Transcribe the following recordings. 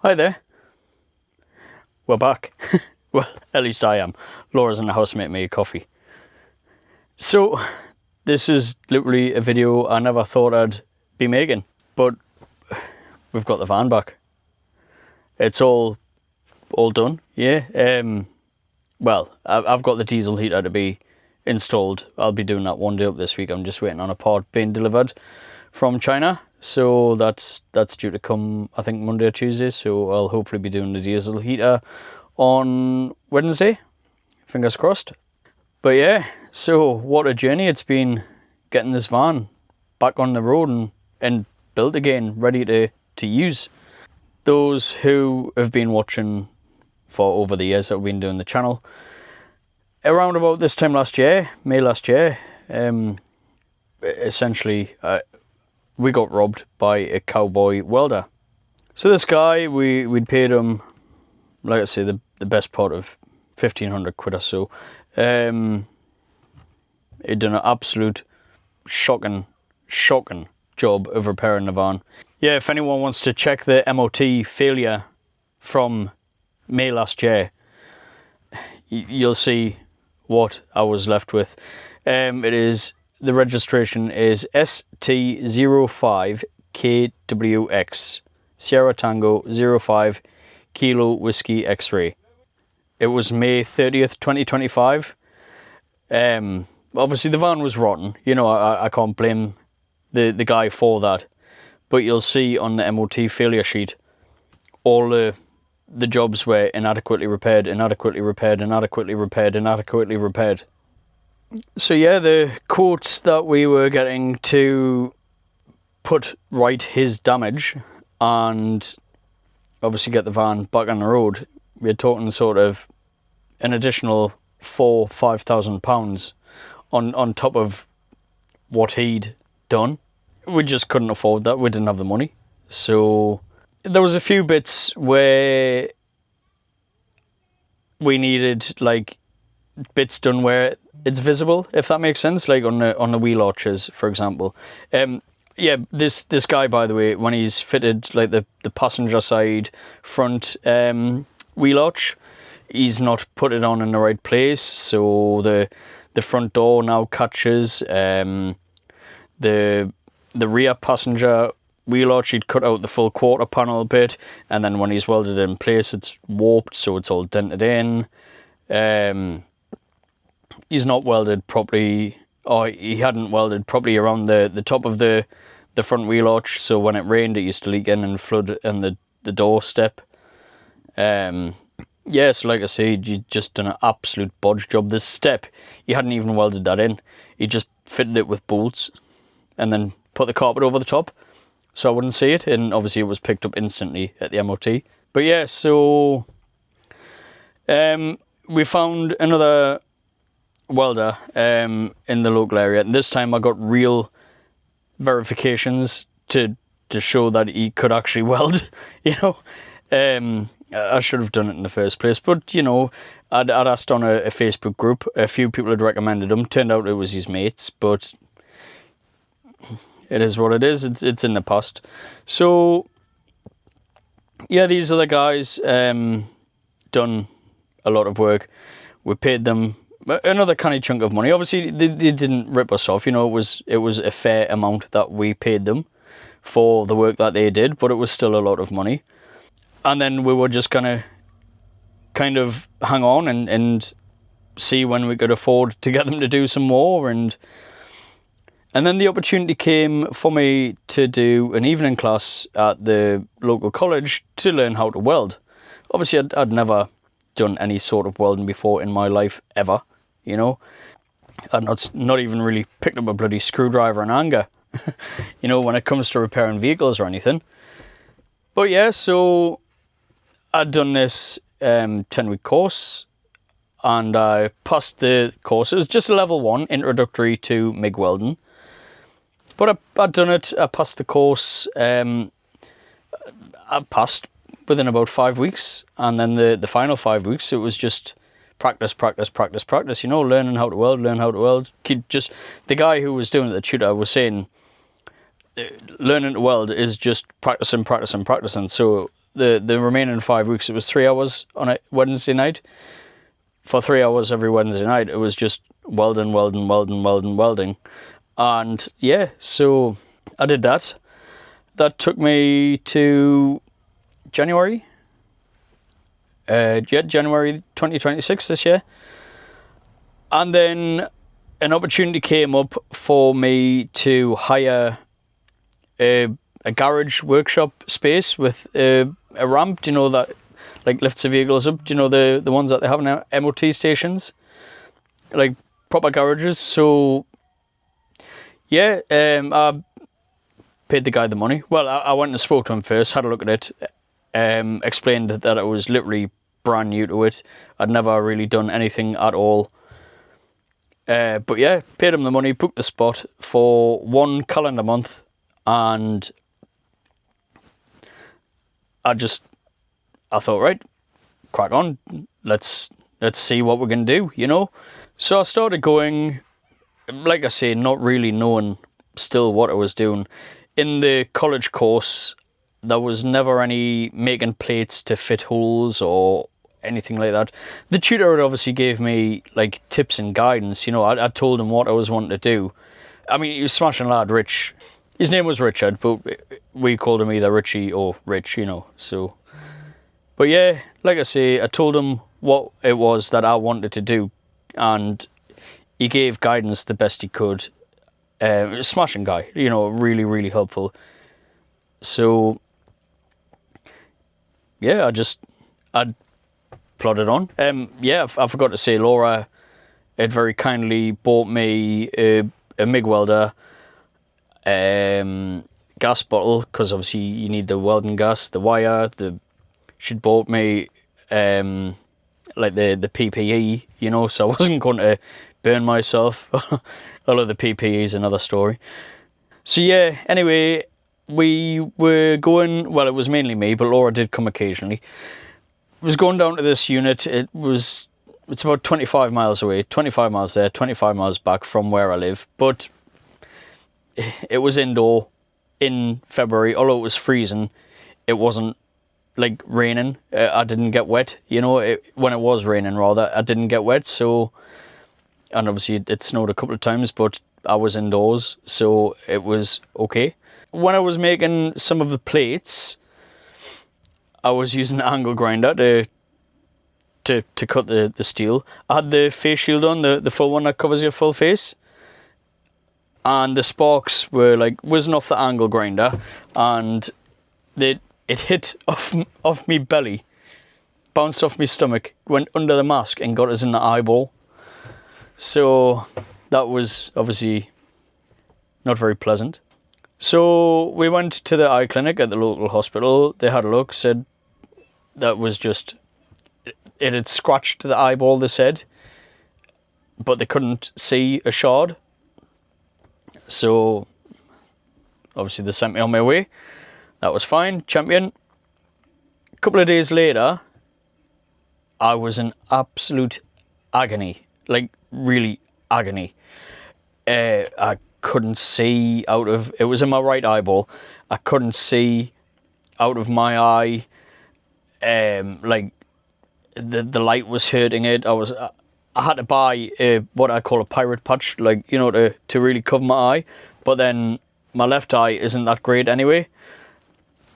Hi there. We're back. Well, at least I am. Laura's in the house making me a coffee. So, this is literally a video I never thought I'd be making, but we've got the van back. It's all done, yeah. Well, I've got the diesel heater to be installed. I'll be doing that one day up this week. I'm just waiting on a part being delivered from China. So that's due to come, I think, Monday or Tuesday. So I'll hopefully be doing the diesel heater on Wednesday. Fingers crossed. But yeah, so what a journey it's been getting this van back on the road and built again, ready to use. Those who have been watching for over the years that we've been doing the channel, around about this time last year, May last year, essentially we got robbed by a cowboy welder. So this guy, we'd paid him, like I say, the best part of 1,500 quid or so. He'd done an absolute shocking job of repairing the van. Yeah, if anyone wants to check the MOT failure from May last year, you'll see what I was left with. The registration is ST05KWX, Sierra Tango 05 Kilo Whiskey X-Ray. It was May 30th, 2025. Obviously the van was rotten. You know, I can't blame the guy for that. But you'll see on the MOT failure sheet, all the jobs were inadequately repaired. So yeah, the quotes that we were getting to put right his damage and obviously get the van back on the road, we're talking sort of an additional £4,000-5,000 on top of what he'd done. We just couldn't afford that. We didn't have the money. So there was a few bits where we needed like bits done where it's visible, if that makes sense, like on the wheel arches, for example. Yeah, this guy, by the way, when he's fitted like the passenger side front wheel arch, he's not put it on in the right place. So the front door now catches. The rear passenger wheel arch, he'd cut out the full quarter panel bit, and then when he's welded in place, it's warped, so it's all dented in. He's not welded properly, or he hadn't welded properly around the top of the front wheel arch, so when it rained, it used to leak in and flood in the doorstep. Yeah, so like I said, you just done an absolute bodge job. This step, he hadn't even welded that in. He just fitted it with bolts and then put the carpet over the top so I wouldn't see it, and obviously it was picked up instantly at the MOT. But yeah, so we found another welder in the local area, and this time I got real verifications to show that he could actually weld. You know, I should have done it in the first place, but you know, I'd asked on a Facebook group. A few people had recommended him. Turned out it was his mates, but it is what it is. It's in the past. So yeah, these other guys done a lot of work. We paid them another canny chunk of money. Obviously they didn't rip us off. You know, it was a fair amount that we paid them for the work that they did, but it was still a lot of money. And then we were just gonna kind of hang on and see when we could afford to get them to do some more. And then the opportunity came for me to do an evening class at the local college to learn how to weld. Obviously, I'd never done any sort of welding before in my life, ever, you know. I'd not even really picked up a bloody screwdriver in anger, you know, when it comes to repairing vehicles or anything. But yeah, so I'd done this 10-week course, and I passed the course. It was just a level 1 introductory to MIG welding. But I'd done it, I passed the course, I passed within about 5 weeks, and then the final 5 weeks, it was just practice, you know, learning how to weld. The guy who was doing it, the tutor, was saying, learning to weld is just practicing. So the remaining 5 weeks, it was 3 hours on a Wednesday night. For 3 hours every Wednesday night, it was just welding, welding, welding, welding, welding. And yeah, so I did that. That took me to January. January 2026 this year. And then an opportunity came up for me to hire a garage workshop space with a ramp, do you know, that like lifts the vehicles up. Do you know the ones that they have in MOT stations, like proper garages? So yeah, I paid the guy the money. Well, I went and spoke to him first, had a look at it, explained that I was literally brand new to it. I'd never really done anything at all. But yeah, paid him the money, booked the spot for 1 calendar month, and I thought, right, crack on, let's see what we're gonna do, you know. So I started going, like I say, not really knowing still what I was doing. In the college course, there was never any making plates to fit holes or anything like that. The tutor had obviously gave me like tips and guidance, you know. I told him what I was wanting to do. I mean, he was smashing lad, Rich. His name was Richard, but we called him either Richie or Rich, you know. So, but yeah, like I say, I told him what it was that I wanted to do, and he gave guidance the best he could. Smashing guy, you know, really, really helpful. So yeah, I plodded on. Yeah, I forgot to say, Laura had very kindly bought me a MIG welder, gas bottle, because obviously you need the welding gas, the wire. She'd bought me like the PPE, you know, so I wasn't going to burn myself. Although the PPE is another story. So yeah, anyway, we were going, well, it was mainly me, but Laura did come occasionally. Was going down to this unit. It's about 25 miles away, 25 miles there, 25 miles back from where I live, but it was indoor in February. Although it was freezing, it wasn't like raining. I didn't get wet, you know. When it was raining, rather, I didn't get wet. So, and obviously it snowed a couple of times, but I was indoors, so it was okay. When I was making some of the plates, I was using the angle grinder to cut the steel. I had the face shield on, the full one that covers your full face, and the sparks were like whizzing off the angle grinder, and it hit off me belly, bounced off my stomach, went under the mask and got us in the eyeball. So that was obviously not very pleasant. So we went to the eye clinic at the local hospital. They had a look, said that was just, it had scratched the eyeball, they said, but they couldn't see a shard. So obviously they sent me on my way. That was fine, champion. A couple of days later, I was in absolute agony, like really agony. I couldn't see out of, it was in my right eyeball, I couldn't see out of my eye. Like the light was hurting it. I had to buy what I call a pirate patch, like, you know, to really cover my eye. But then my left eye isn't that great anyway,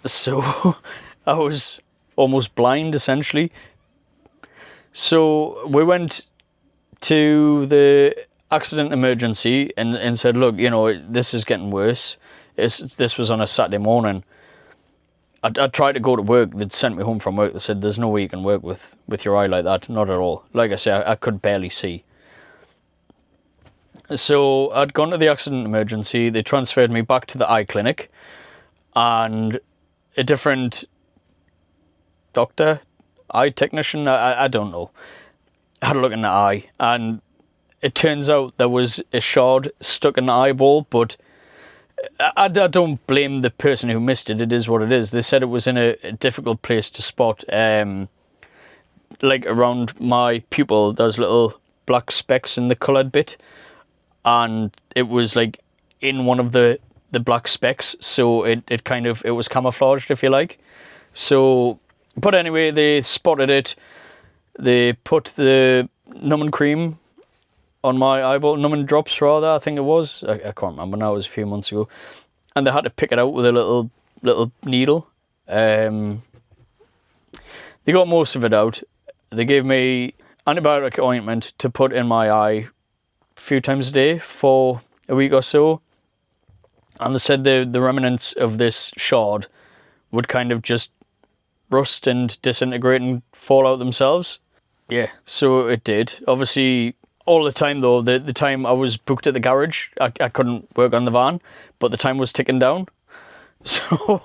so I was almost blind essentially. So we went to the accident emergency and said, look, you know, this is getting worse. This was on a Saturday morning. I tried to go to work. They'd sent me home from work. They said, there's no way you can work with your eye like that. Not at all. Like I say, I could barely see. So I'd gone to the accident emergency. They transferred me back to the eye clinic, and a different doctor, eye technician, I don't know, had a look in the eye, and it turns out there was a shard stuck in the eyeball, but I don't blame the person who missed it. It is what it is. They said it was in a difficult place to spot. Like around my pupil, there's little black specks in the coloured bit, and it was like in one of the black specks, so it was camouflaged, if you like. So, but anyway, they spotted it. They put the numbing cream on my eyeball, numbing drops rather, I think it was. I can't remember now, it was a few months ago. And they had to pick it out with a little needle. They got most of it out. They gave me antibiotic ointment to put in my eye a few times a day for a week or so. And they said the remnants of this shard would kind of just rust and disintegrate and fall out themselves. Yeah, so it did. Obviously, all the time though, the time I was booked at the garage, I couldn't work on the van, but the time was ticking down. So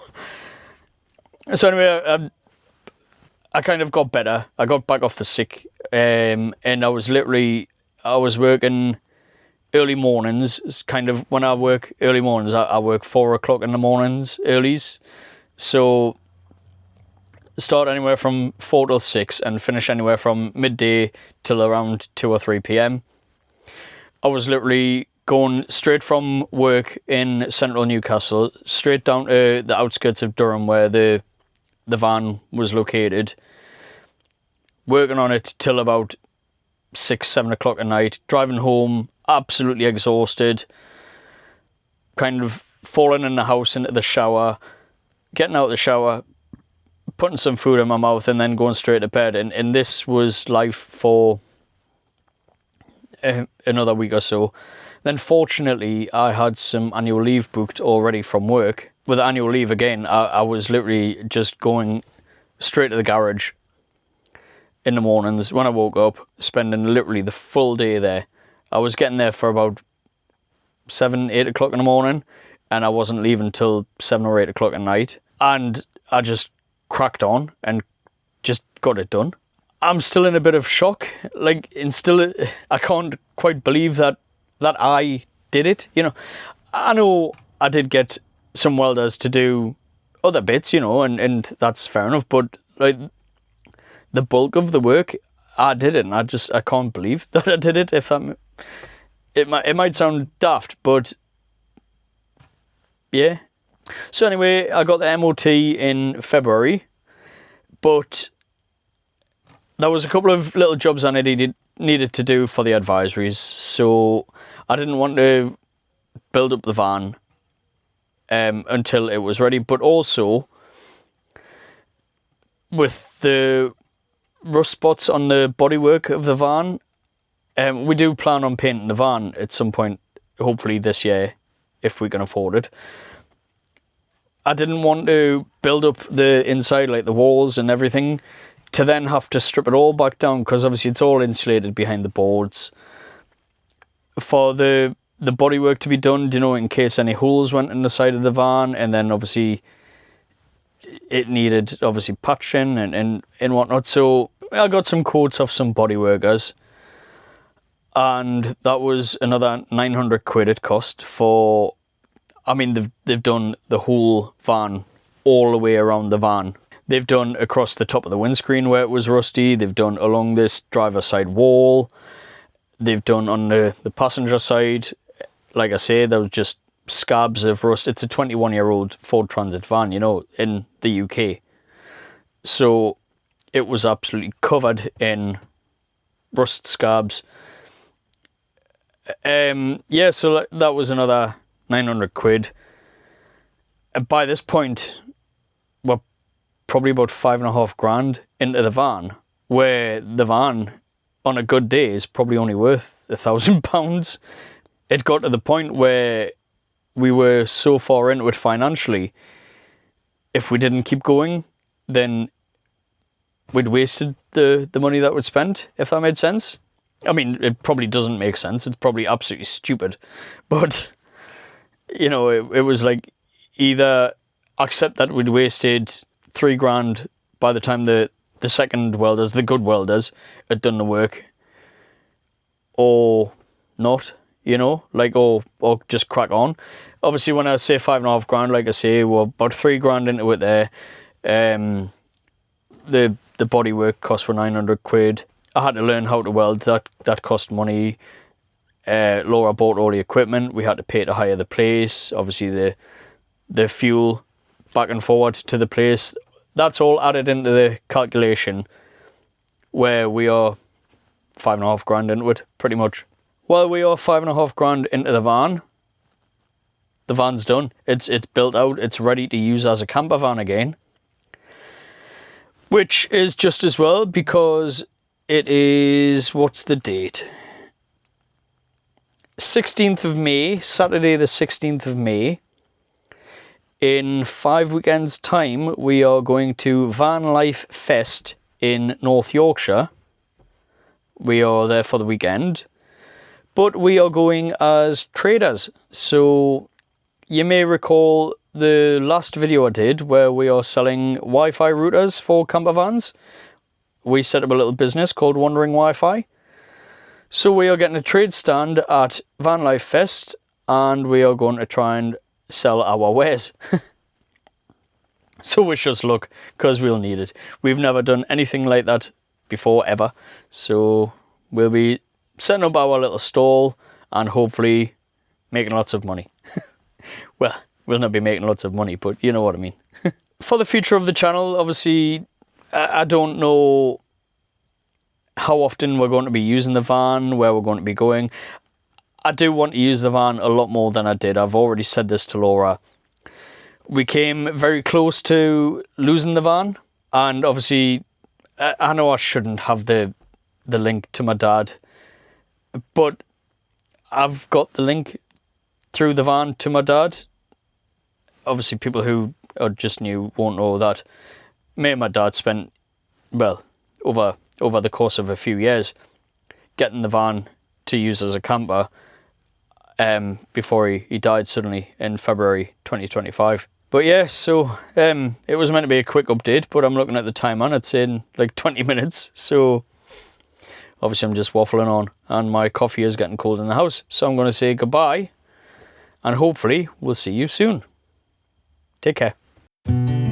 anyway, I kind of got better. I got back off the sick, and I was working early mornings. It's kind of when I work early mornings, I work 4 o'clock in the mornings, earlies. So start anywhere from 4 till 6 and finish anywhere from midday till around 2 or 3 p.m. I was literally going straight from work in central Newcastle, straight down to the outskirts of Durham where the van was located, working on it till about 6, 7 o'clock at night, driving home, absolutely exhausted, kind of falling in the house into the shower, getting out of the shower, putting some food in my mouth and then going straight to bed. And this was life for another week or so. Then fortunately, I had some annual leave booked already from work. With annual leave again, I was literally just going straight to the garage in the mornings when I woke up, spending literally the full day there. I was getting there for about 7, 8 o'clock in the morning, and I wasn't leaving till 7 or 8 o'clock at night. And I just cracked on and just got it done. I'm still in a bit of shock. I can't quite believe that I did it. You know, I know I did get some welders to do other bits, you know, and that's fair enough. But like the bulk of the work, I did it, and I can't believe that I did it. It might sound daft, but yeah. So anyway, I got the MOT in February, but there was a couple of little jobs I needed to do for the advisories, so I didn't want to build up the van until it was ready. But also, with the rust spots on the bodywork of the van, we do plan on painting the van at some point, hopefully this year, if we can afford it. I didn't want to build up the inside, like the walls and everything, to then have to strip it all back down, because obviously it's all insulated behind the boards. For the bodywork to be done, you know, in case any holes went in the side of the van, and then obviously it needed patching and whatnot. So I got some quotes off some body workers, and that was another 900 quid it cost for. I mean, they've done the whole van, all the way around the van. They've done across the top of the windscreen where it was rusty. They've done along this driver's side wall. They've done on the passenger side. Like I say, there was just scabs of rust. It's a 21-year-old Ford Transit van, you know, in the UK. So it was absolutely covered in rust scabs. Yeah, so that was another 900 quid. And by this point, we're probably about 5.5 grand into the van, where the van on a good day is probably only worth £1,000. It got to the point where we were so far into it financially, if we didn't keep going, then we'd wasted the money that we'd spent, if that made sense. I mean, it probably doesn't make sense. It's probably absolutely stupid. But, you know, it was like, either accept that we'd wasted 3 grand by the time the second welders, the good welders, had done the work, or not, you know, like, or just crack on. Obviously, when I say 5.5 grand, like I say, we're about 3 grand into it there. The bodywork costs were 900 quid. I had to learn how to weld. That cost money. Laura bought all the equipment. We had to pay to hire the place. Obviously, the fuel back and forward to the place. that's all added into the calculation where we are 5.5 grand into it, pretty much. Well, we are 5.5 grand into the van. The van's done. It's built out. It's ready to use as a camper van again. Which is just as well, because it is, what's the date? 16th of May, Saturday the 16th of May. In 5 weekends' time, we are going to Vanlife Fest in North Yorkshire. We are there for the weekend. But we are going as traders. So you may recall the last video I did where we are selling Wi-Fi routers for camper vans. We set up a little business called Wandering Wi-Fi. So we are getting a trade stand at Vanlife Fest, and we are going to try and sell our wares. So wish us luck, because we'll need it. We've never done anything like that before, ever. So we'll be setting up our little stall and hopefully making lots of money. Well, we'll not be making lots of money, but you know what I mean. For the future of the channel, obviously, I don't know how often we're going to be using the van, where we're going to be going. I do want to use the van a lot more than I did. I've already said this to Laura. We came very close to losing the van, and obviously, I know I shouldn't have the link to my dad, but I've got the link through the van to my dad. Obviously, people who are just new won't know that me and my dad spent, well, over the course of a few years, getting the van to use as a camper before he died suddenly in February 2025. But yeah, so it was meant to be a quick update, but I'm looking at the time and it's in like 20 minutes. So obviously I'm just waffling on, and my coffee is getting cold in the house. So I'm going to say goodbye, and hopefully we'll see you soon. Take care.